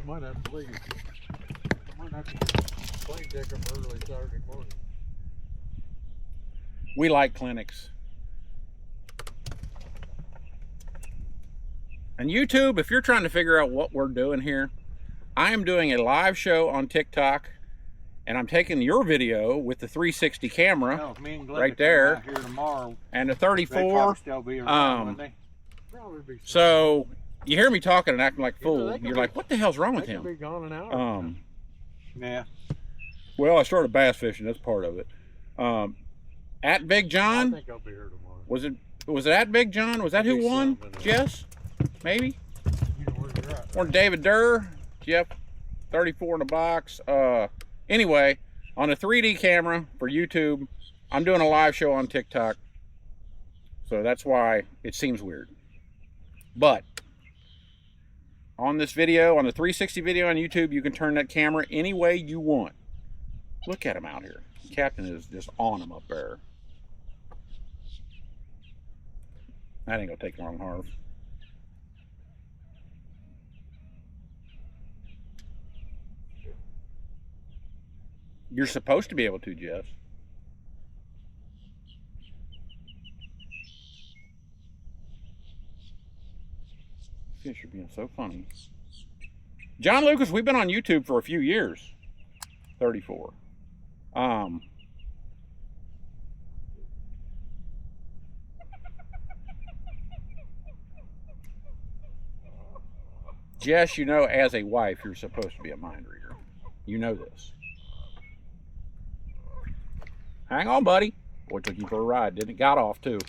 You might have to leave. I might have to plane deck them early Saturday morning. We like clinics. And YouTube, if you're trying to figure out what we're doing here, I am doing a live show on TikTok, and I'm taking your video with the 360 camera right there, here tomorrow, and the 34. Still be around, they? So you hear me talking and acting like a fool. You're like, what the hell's wrong with him? Be gone an hour. Yeah. Well, I started bass fishing. That's part of it. At Big John. I think I'll be here tomorrow. Was it at Big John? Was that who won? Jess? Maybe? You know where you're at. Or David Durr? Jeff, 34 in the box. Anyway, on a 3D camera for YouTube, I'm doing a live show on TikTok. So that's why it seems weird. But on this video, on the 360 video on YouTube, you can turn that camera any way you want. Look at him out here. The captain is just on him up there. That ain't gonna take long, Harv. You're supposed to be able to, Jess. Fish are being so funny. John Lucas, we've been on YouTube for a few years. 34. Jess, you know, as a wife, you're supposed to be a mind reader. You know this. Hang on, buddy. Boy, took you for a ride, didn't it? Got off, too.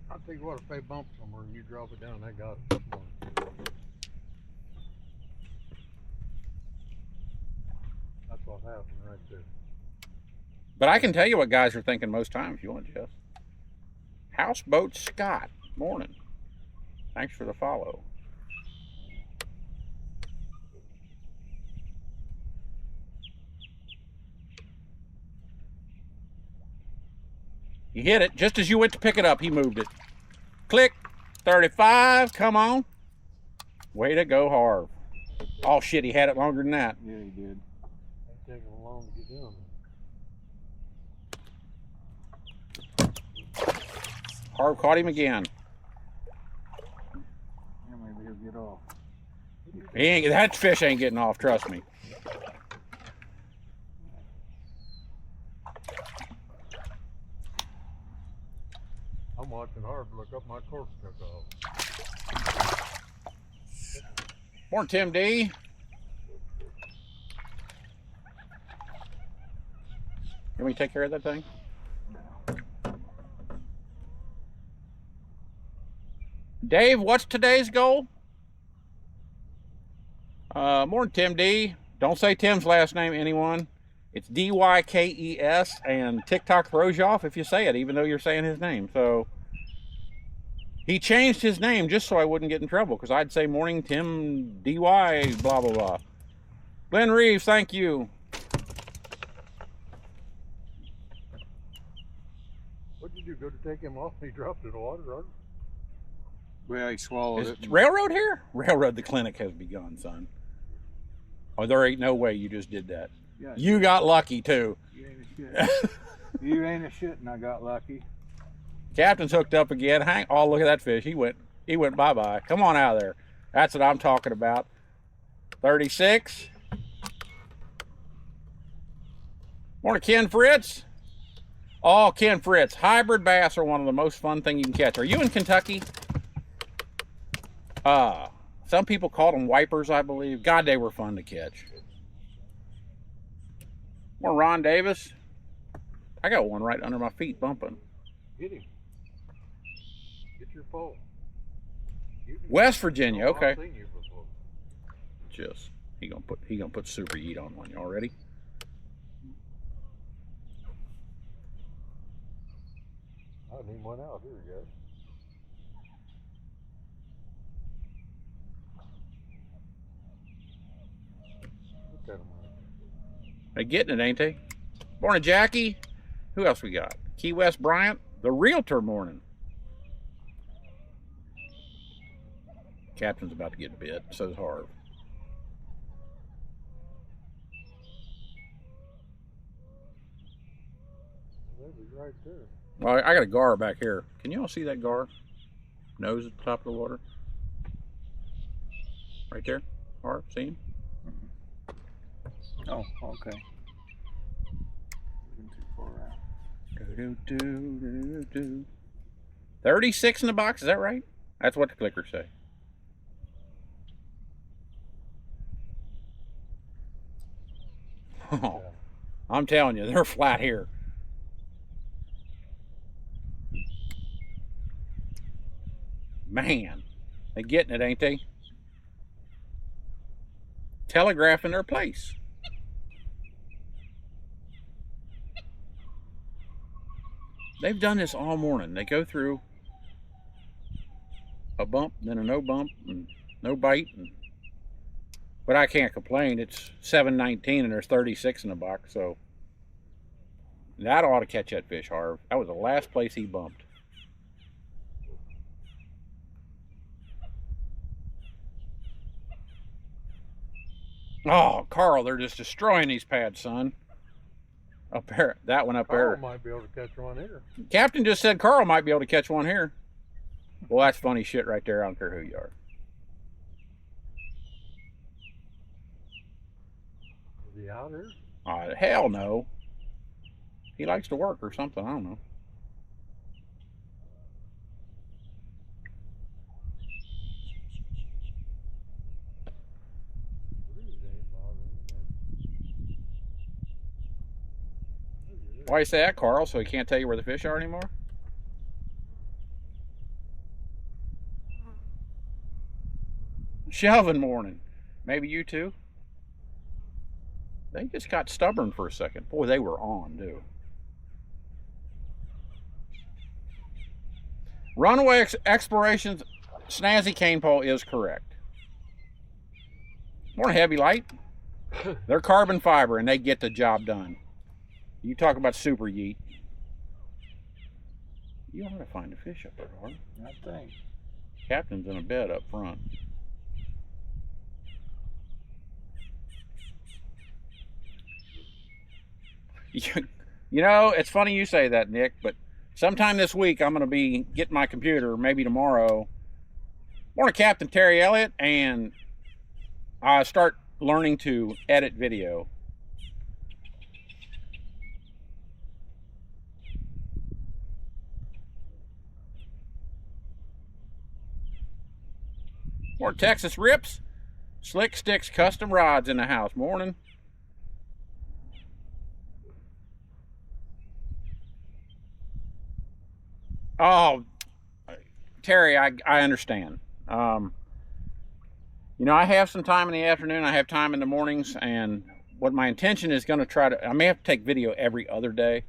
I'll tell you what, if they bump somewhere and you drop it down, they got it. That's what happened right there. But I can tell you what guys are thinking most times, if you want, Jeff. Houseboat Scott, morning. Thanks for the follow. You hit it. Just as you went to pick it up, he moved it. Click. 35. Come on. Way to go, Harv. Oh, shit. He had it longer than that. Yeah, he did. It's taking long to get down there. Harv caught him again. Yeah, maybe he'll get off. That fish ain't getting off, trust me. I'm watching hard to look up my cork took off. Morning, Tim D. Can we take care of that thing? Dave, what's today's goal? Morning, Tim D. Don't say Tim's last name, anyone. It's D-Y-K-E-S, and TikTok throws you off if you say it, even though you're saying his name. So he changed his name just so I wouldn't get in trouble, because I'd say morning Tim D-Y, blah, blah, blah. Glenn Reeves, thank you. What did you do? Go to take him off and he dropped it in the water, right? Well, he swallowed Is it. Railroad here? Railroad, the clinic has begun, son. Oh, there ain't no way you just did that. Yeah, You got lucky, too. you ain't a shit. You ain't a shit, and I got lucky. Captain's hooked up again. Oh, look at that fish. He went bye-bye. Come on out of there. That's what I'm talking about. 36. Morning, Ken Fritz. Oh, Ken Fritz. Hybrid bass are one of the most fun things you can catch. Are you in Kentucky? Some people called them wipers, I believe. God, they were fun to catch. Morning, Ron Davis. I got one right under my feet bumping. Get him. Get your pole. West Virginia, okay. I've seen you before. Just he gonna put super heat on one. Y'all ready? I need one out here, guys. Look at him. They getting it, ain't they? Morning, Jackie. Who else we got? Key West Bryant, the realtor morning. Captain's about to get bit, so's Harv. Right there. Well, I got a gar back here. Can you all see that gar? Nose at the top of the water. Right there. Harv, see him? Oh, okay. Moving too far out. 36 in the box, is that right? That's what the clickers say. Oh, I'm telling you, they're flat here. Man, they getting it, ain't they? Telegraphing their place. They've done this all morning. They go through a bump, then a no bump, and no bite. But I can't complain. It's 7:19 and there's 36 in the box, so that ought to catch that fish, Harv. That was the last place he bumped. Oh, Carl, they're just destroying these pads, son. Up there, that one up Carl there. might be able to catch one here. Captain just said Carl might be able to catch one here. Well, that's funny shit right there. I don't care who you are. Is he out here? Hell no. He likes to work or something. I don't know. Why you say that, Carl? So he can't tell you where the fish are anymore? Shelvin morning. Maybe you too? They just got stubborn for a second. Boy, they were on, too. Runaway Explorations snazzy cane pole is correct. More heavy light. They're carbon fiber and they get the job done. You talk about super yeet. You ought to find a fish up there, Harv. I think. Captain's in a bed up front. You know, it's funny you say that, Nick, but sometime this week I'm going to be getting my computer, maybe tomorrow. Morning, Captain Terry Elliott, and I start learning to edit video. More Texas Rips, Slick Sticks Custom Rods in the house. Morning. Oh, Terry, I understand. You know, I have some time in the afternoon. I have time in the mornings, and what my intention is going to try to, I may have to take video every other day,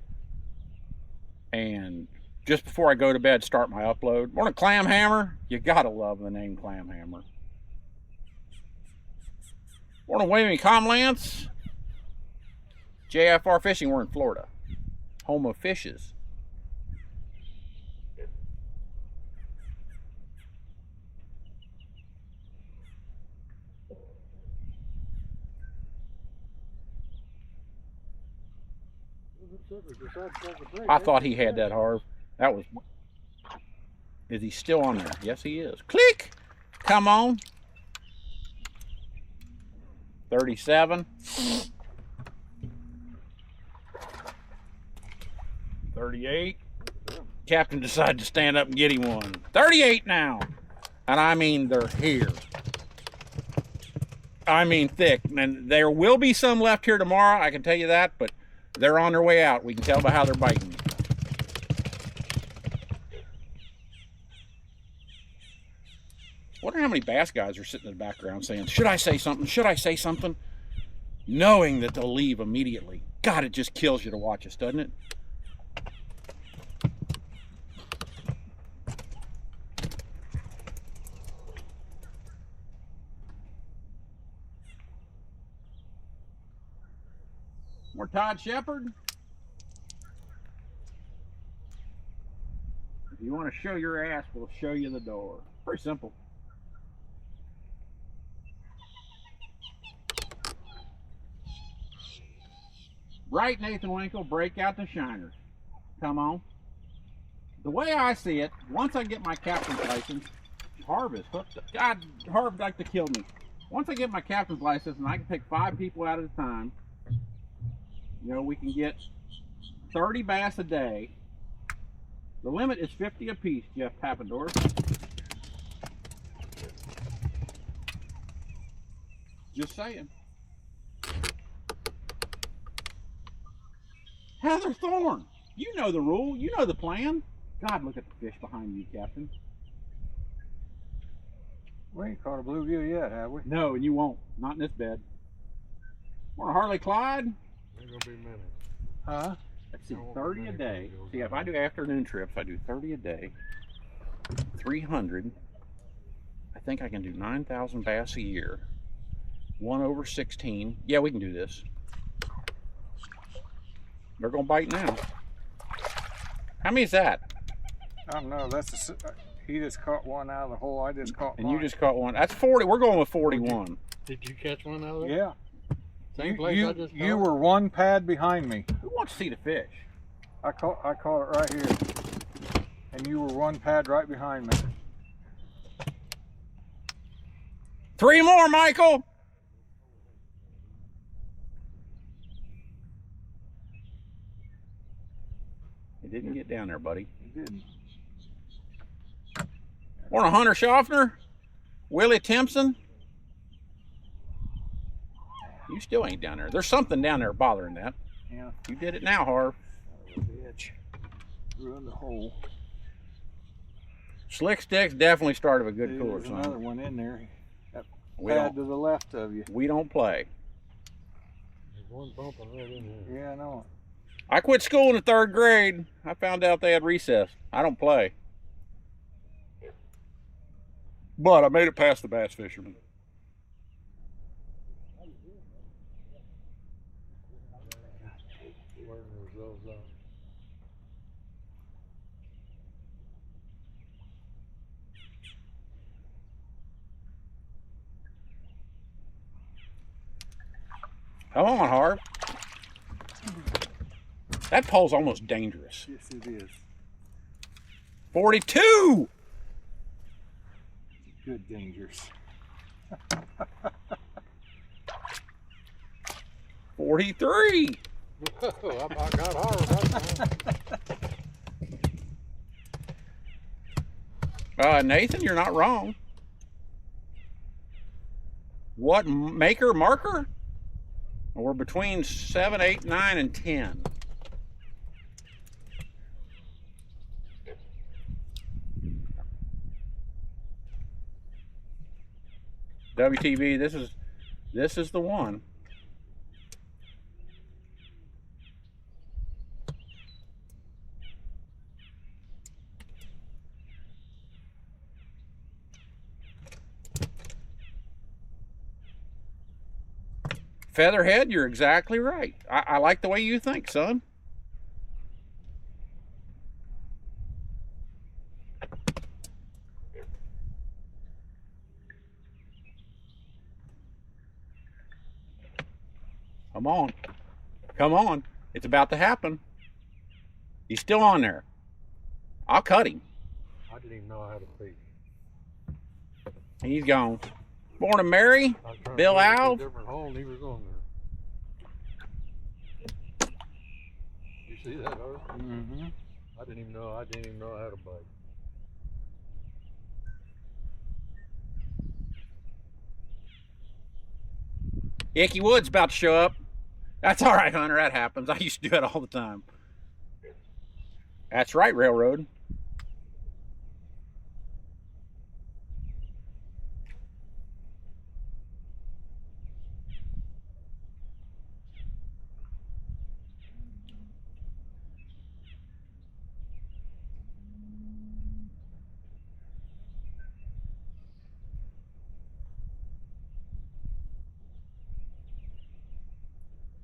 and just before I go to bed, start my upload. Morning, Clam Hammer. You gotta love the name Clam Hammer. Morning, William Comlance. JFR Fishing. We're in Florida, home of fishes. I thought he had that, Harv. That was... Is he still on there? Yes, he is. Click! Come on. 37. 38. Captain decided to stand up and get him one. 38 now. And I mean, they're here. I mean, thick. And there will be some left here tomorrow, I can tell you that, but they're on their way out. We can tell by how they're biting. Wonder how many bass guys are sitting in the background saying, should I say something? Should I say something? Knowing that they'll leave immediately. God, it just kills you to watch us, doesn't it? More Todd Shepard. You want to show your ass, we'll show you the door. Pretty simple. Right, Nathan Winkle, break out the shiners. Come on. The way I see it, once I get my captain's license, Harv is hooked. God, Harv like to kill me. Once I get my captain's license and I can pick 5 people out at a time, you know, we can get 30 bass a day. The limit is 50 apiece, Jeff Pappador. Just saying. Heather Thorne, you know the rule, you know the plan. God, look at the fish behind you, Captain. We ain't caught a bluegill yet, have we? No, and you won't. Not in this bed. Want a Harley Clyde? Ain't gonna be many. Huh? Let's see, 30 a day. See, if I do afternoon trips, I do 30 a day. 300. I think I can do 9,000 bass a year. 1 over 16. Yeah, we can do this. They're gonna bite now. How many is that? I don't know. That's he just caught one out of the hole. I just caught And mine. you just caught one. That's 40. We're going with 41. Did you catch one out of there? Yeah. Same place I just You caught? were one pad behind me. Who wants to see the fish? I caught it right here. And you were one pad right behind me. 3 more, Michael. It didn't get down there, buddy. You didn't. Want a Hunter Schaffner? Willie Timpson? You still ain't down there. There's something down there bothering that. Yeah. You did it now, Harv. Bitch. Ruined the hole. Slick Sticks definitely started a good Dude, cooler, there's another son. one in there. That We pad don't, to the left of you. we don't play. There's one bumping right in here. Yeah, I know. I quit school in the 3rd grade. I found out they had recess. I don't play. But I made it past the bass fisherman. Wearing those gloves out. Come on, Harv. That pole's almost dangerous. Yes, it is. 42! Good dangers. 43! I got hard that time. Nathan, you're not wrong. What maker marker? We're between 7, 8, 9, and 10. WTV, this is the one. Featherhead, you're exactly right. I like the way you think, son. Come on. Come on. It's about to happen. He's still on there. I'll cut him. I didn't even know I had a fish. He's gone. Morning, Mary. I was trying Bill to get Alv. a different hole and he was on there. You see that, Harv? Mm-hmm. I didn't even know I had a bite. Icky Wood's about to show up. That's all right, Hunter. That happens. I used to do that all the time. That's right, Railroad.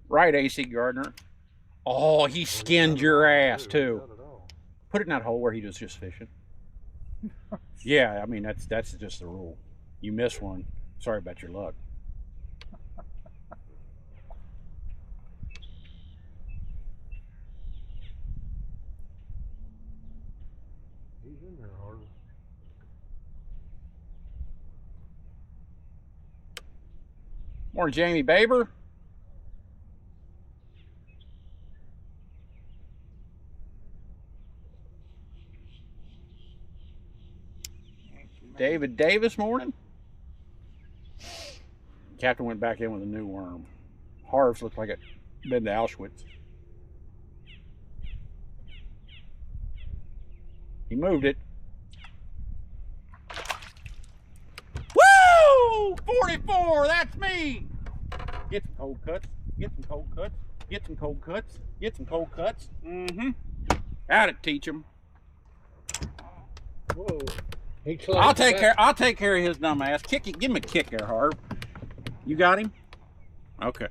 Right, AC Gardner. Oh, he skinned your ass, too. Not at all. Put it in that hole where he was just fishing. Yeah, I mean, that's just the rule. You miss one, sorry about your luck. He's in there, Harvey. Morning, Jamie Baber. David Davis, morning. Captain went back in with a new worm. Harv's looked like it been to Auschwitz. He moved it. Woo! 44, that's me. Get some cold cuts. Get some cold cuts. Get some cold cuts. Get some cold cuts. Mm-hmm. How'd it teach him? Whoa. I'll take care of his dumb ass. Kick it. Give him a kick there, Harv. You got him? Okay.